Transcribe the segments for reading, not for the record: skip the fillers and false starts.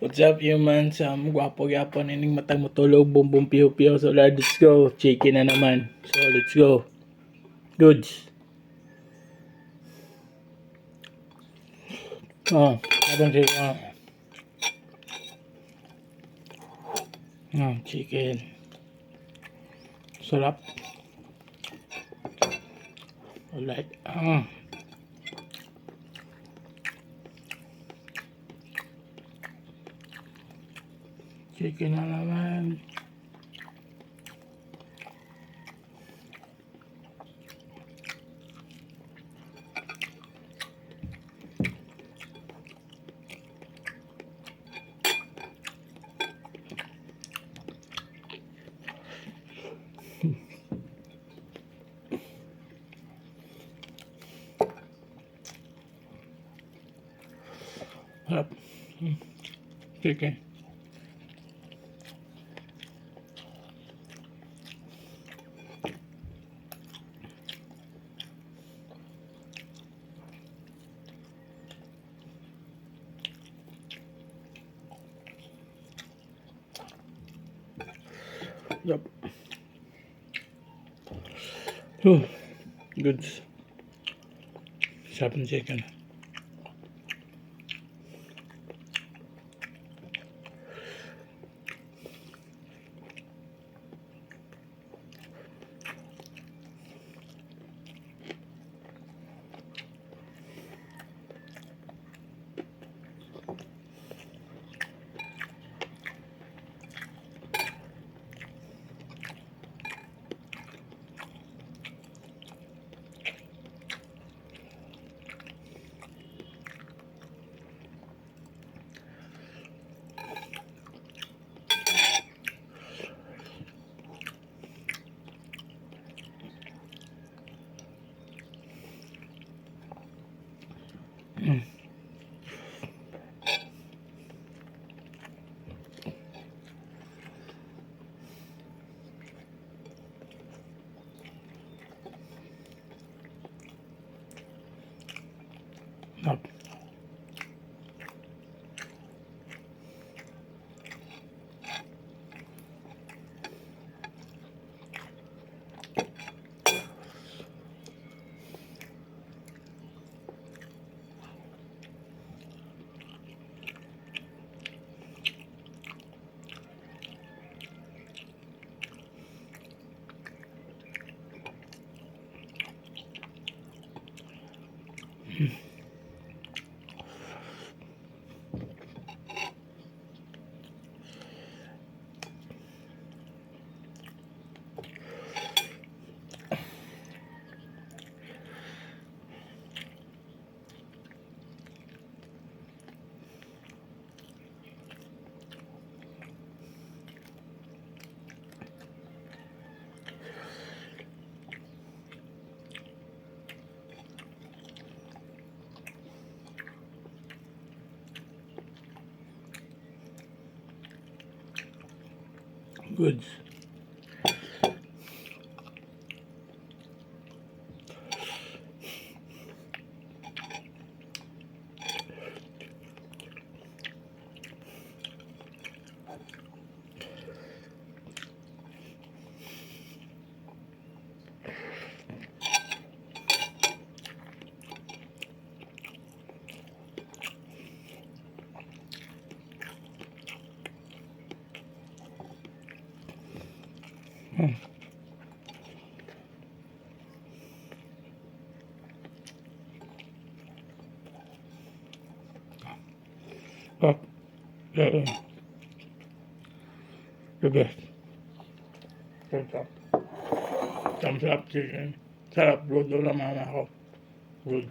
What's up, humans? Gwapo-gwapo na ining matang matulog, bumbong piyo-piyo. So, let's go. Chicken na naman. So, let's go. Goods. Habang chicken. Chicken. Sarap. Alright. Chicken na naman. Sarap. Chicken. Yup. Good. Sarap ng chicken. Up. Goods. Up. The best. Thumbs up. Thumbs up chicken. Sarap. Luto na mama ko. Good.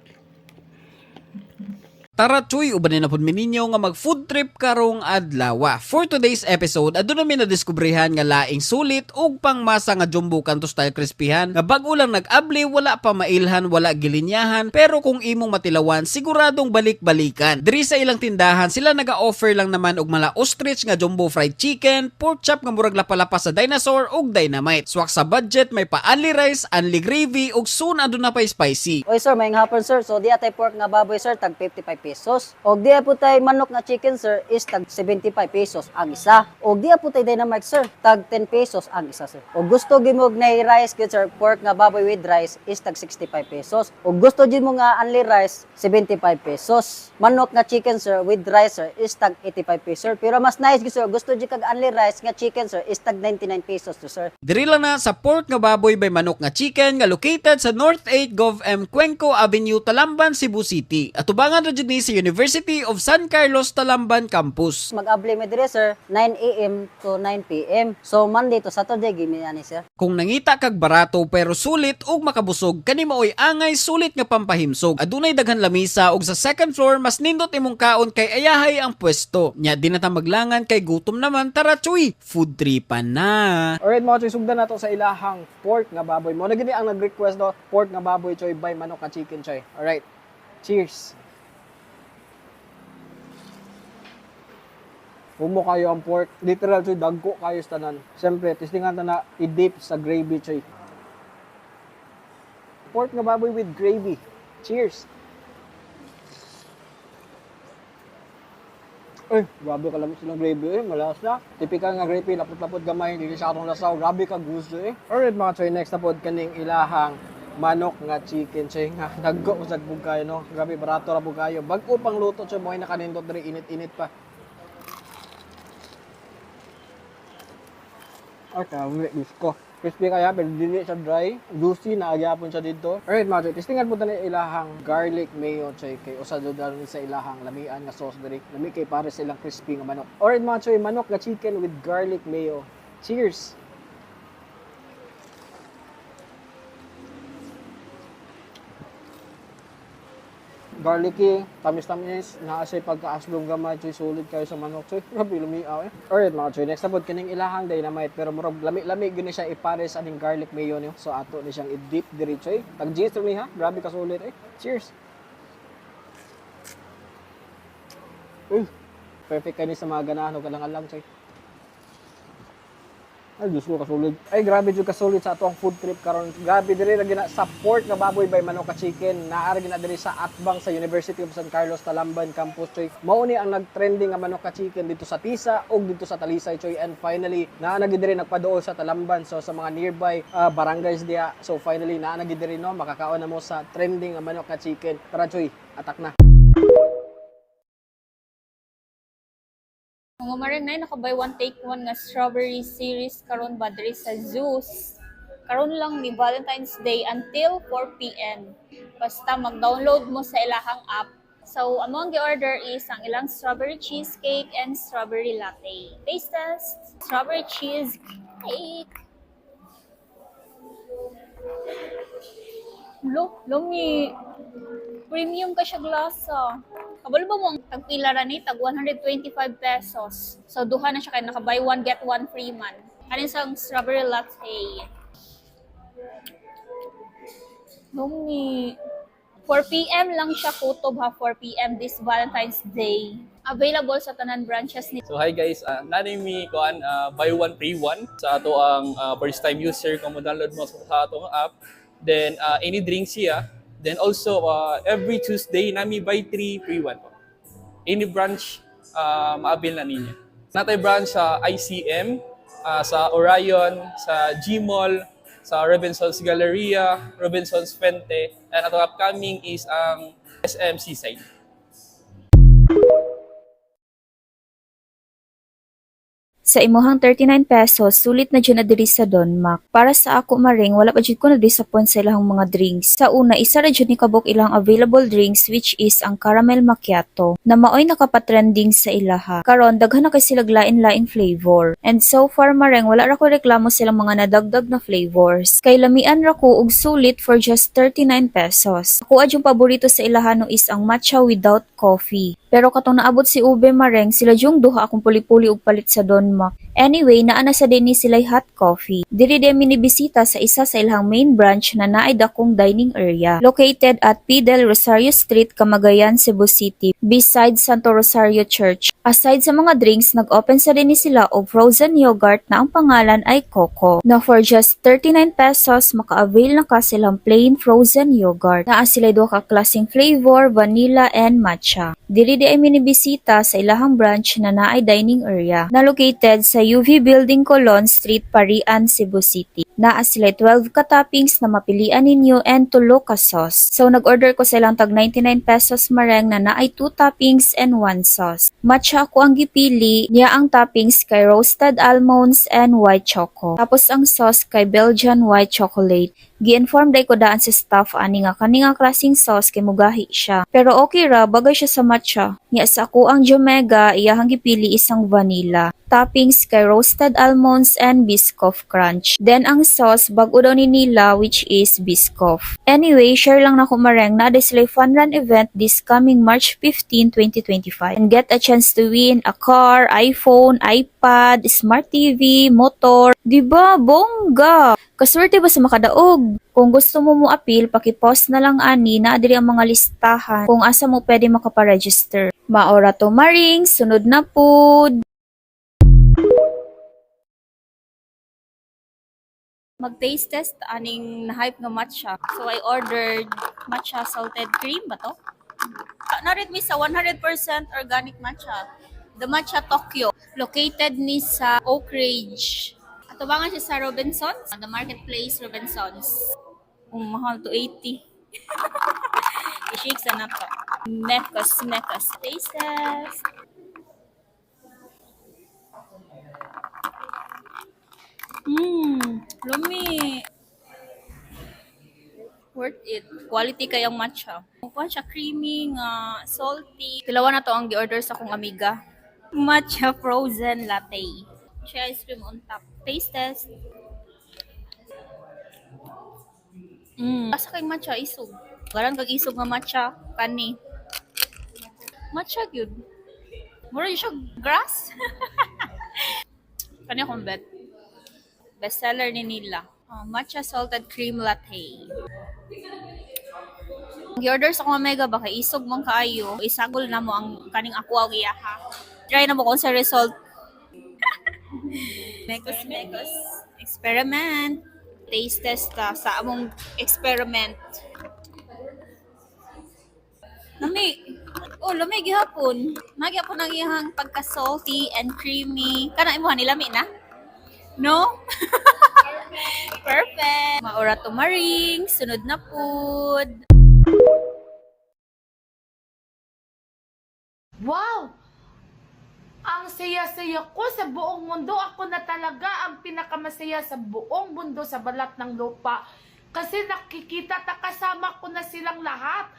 Tara Choy, uban na pud mi ninyo nga mag food trip karong adlaw. For today's episode, adto namin nadiskubrihan nga laing sulit ug pangmasa nga jumbo kanto style crispyhan nga bag-o lang nag-abli, wala pa mailhan, wala gilinyahan, pero kung imong matilawan siguradong balik-balikan. Diri sa ilang tindahan sila naga-offer lang naman og mala ostrich nga jumbo fried chicken, pork chop nga murag lapalapas sa dinosaur ug dynamite. Swak sa budget, may pa only rice, only gravy ug soon adto na pa spicy. Oy sir, may hapon sir. So di atay pork nga baboy sir, tag 55 pesos. pesos. Og diya po tay manok nga chicken sir is tag 75 pesos ang isa. Og diya po tay Dynamite sir, tag 10 pesos ang isa sir. Og gusto gimog na rice gyud sir, pork nga baboy with rice is tag 65 pesos. Og gusto gyud mo nga only rice 75 pesos. Manok nga chicken sir with rice sir is tag 85 pesos. Pero mas nice gyud sir, gusto gyud kag only rice nga chicken sir is tag 99 pesos to sir. Diri lang na sa pork nga baboy by manok nga chicken nga located sa North 8 Gov M Cuenco Avenue, Talamban, Cebu City. At tubangan ra jud ni sa University of San Carlos, Talamban Campus. Mag-abli mi dire sir 9 AM to 9 PM. So Monday to Saturday gimi ani sir. Kung nangita kag barato pero sulit ug makabusog, kani maoy angay sulit nga pampahimsog. Adunay daghan lamisa ug sa second floor mas nindot imong kaon kay ayahay ang pwesto. Nya di na ta maglangan kay gutom naman, tara chuy, food tripan na. Alright mga choy, sugdan nato sa ilahang pork nga baboy. Mo na gini ang nag-request do, pork nga baboy choy by manok nga chicken choy. Alright. Cheers. Humo kayo ang pork. Literal choy, dagko kayo sa tanan. Siyempre, testingan ta na i-dip sa gravy choy. Pork nga baboy with gravy. Cheers. Ay, grabe ka lang silang gravy malas na. Typical nga gravy, lapot-lapot gamay, hindi siya katong lasaw. Grabe ka gusto Alright mga choy, next na pod kaning ilahang manok nga chicken choy nga dagko usag pug kayo no. Grabe barato ra pug kayo. Bag-o pang luto choy mo ay nakanindot diri init-init pa. Okay, gusto. Crispy kaya pero dili siya dry. Juicy na agyapon siya dito. Alright mga choy, testingan po na ilahang garlic mayo choy kay usa jud sa ilahang lamian nga sauce diri. Lami kay para sa ilang crispy nga manok. Alright mga choy, manok nga chicken with garlic mayo. Cheers. Garlicky, tamis-tamis, naasay pagkaaslong gamay, choy, sulit kayo sa manok, choy. Grabe, lumiaw Alright mga choy, next na po, kining ilahang Dynamite, pero murag lami-lami gini siya ipares aning garlic mayo niyo. So ato ni siyang i-dip diri, choy. Tag-gist ni ha, grabe ka sulit Cheers. Perfect kayo sa mga ganahan o kalangan lang, choy. Ay, Diyos ko, kasulid. Ay, grabe dyan kasulid sa atong food trip karon. Grabe diri lagi na sa pork nga baboy by manok ka chicken. Naara gina diri sa Atbang sa University of San Carlos, Talamban Campus, choy. Mao ni ang nag-trending nga manok ka chicken dito sa Tisa o dito sa Talisay, choy. And finally, naa na gid diri nagpaduol sa Talamban. So sa mga nearby barangays diya. So finally, naa na gid diri no, makakaon na mo sa trending nga manok ka chicken. Tara, choy, atak na. Mga maring na nakabay one take one nga strawberry series karon ba diri sa Zeus. Karon lang ni Valentine's Day until 4 PM. Basta mag-download mo sa ilahang app. So, among gi-order is ang ilang strawberry cheesecake and strawberry latte. Taste test. Strawberry cheesecake. Lumi. Premium ka siya glasa. Kabalo ba mo ang tagpila ra ni tag 125 pesos. So duha na siya kay naka buy one get one free man. Kanin sang strawberry latte. Lumi. 4 PM lang siya kutob ha, 4 PM this Valentine's Day. Available sa tanan branches ni. So hi guys, nanay mi kuan buy one free one sa ato ang first time user kung mo download mo sa ato ang app. Then any drinks siya. Then also every Tuesday nami buy 3 free 1 po. Any branch maabil na ninyo. Natay branch sa ICM, sa Orion, sa Gmall, sa Robinson's Galleria, Robinson's Fuente, and ato upcoming is ang SM Seaside. Sa imuhang 39 pesos, sulit na dyan na diri sa Don Mac. Para sa ako maring, wala pa dyan ko na-disappoint sa ilahang mga drinks. Sa una, isa ra dyan ni kabok ilang available drinks which is ang caramel macchiato na maoy nakapatrending sa ilaha. Karon daghan na kay sila lain-laing flavor. And so far maring, wala ra ko reklamo silang mga nadagdag na flavors. Kay lamian ra ko og sulit for just 39 pesos. Ako adyong paborito sa ilahano is ang matcha without coffee. Pero katong naabot si Ube Mareng, sila yung duha akong puli-puli og palit sa Don Mac. Anyway, naana sa din ni sila'y hot coffee. Diri din minibisita sa isa sa ilahang main branch na naay dakong dining area. Located at P. Del Rosario Street, Camagayan, Cebu City, beside Santo Rosario Church. Aside sa mga drinks, nag-open sa din sila og frozen yogurt na ang pangalan ay Coco. Na for just 39 pesos, maka-avail na ka silang plain frozen yogurt. Naa sila duha ka klaseng flavor, vanilla and matcha. Dili di ay minibisita sa ilahang branch na naay dining area na located sa UV Building Colon Street, Parian, Cebu City. Naa sila 12 ka toppings na mapilian ninyo and 2 ka sauce. So nag-order ko silang tag 99 pesos mareng na naay 2 toppings and 1 sauce. Matcha ako ang gipili, niya ang toppings kay roasted almonds and white choco. Tapos ang sauce kay Belgian white chocolate. Gi-inform day ko daan sa staff ani nga kaninga klaseng sauce kay mugahi siya. Pero okay ra, bagay siya sa matcha. Niya sa ako ang Jomega, iyahang gipili isang vanilla. Toppings kay roasted almonds and Biscoff crunch. Then ang sauce, bago daw ni nila which is Biscoff. Anyway, share lang na ko mareng na sila fun run event this coming March 15, 2025 and get a chance to win a car, iPhone, iPad, Smart TV, motor. Diba? Bongga! Kaswerte ba sa makadaog? Kung gusto mo appeal, paki-post na lang ani na adiri ang mga listahan kung asa mo pwede makaparegister. Maora to maring, sunod na pud. Mag-taste test aning na-hype nga matcha. So I ordered matcha salted cream ba to? Narit mi sa 100% organic matcha. The Matcha Tokyo. Located ni sa Oak Ridge. Atubangan siya sa Robinsons. The Marketplace Robinsons. Mahal to 80. I-shake sa na to. Mekas. Taste test. Lumi. Worth it. Quality kayang matcha. Mukha siya creamy nga, salty. Tilawan na to ang gi-order sa akong amiga. Matcha frozen latte. Siya ice cream on top. Taste test. Asa kay matcha isog. Garan kag isog nga matcha kani. Matcha gyud. Mura siya grass. Kani akong bet. Bestseller ni nila. Matcha salted cream latte. Gi-order sa akong mega baka isog man kaayo. Isagol na mo ang kaning aqua og iyaha. Try na mo kung sa result. Mekos. Experiment. Taste test sa among experiment. Lami gihapon. Magyapon ang iyang pagka-salty and creamy. Kana imuha ni lami na? No? Perfect. Maura to maring. Sunod na pud. Wow! Ang saya-saya ko sa buong mundo. Ako na talaga ang pinakamasaya sa buong mundo sa balat ng lupa. Kasi nakikita at kasama ko na silang lahat.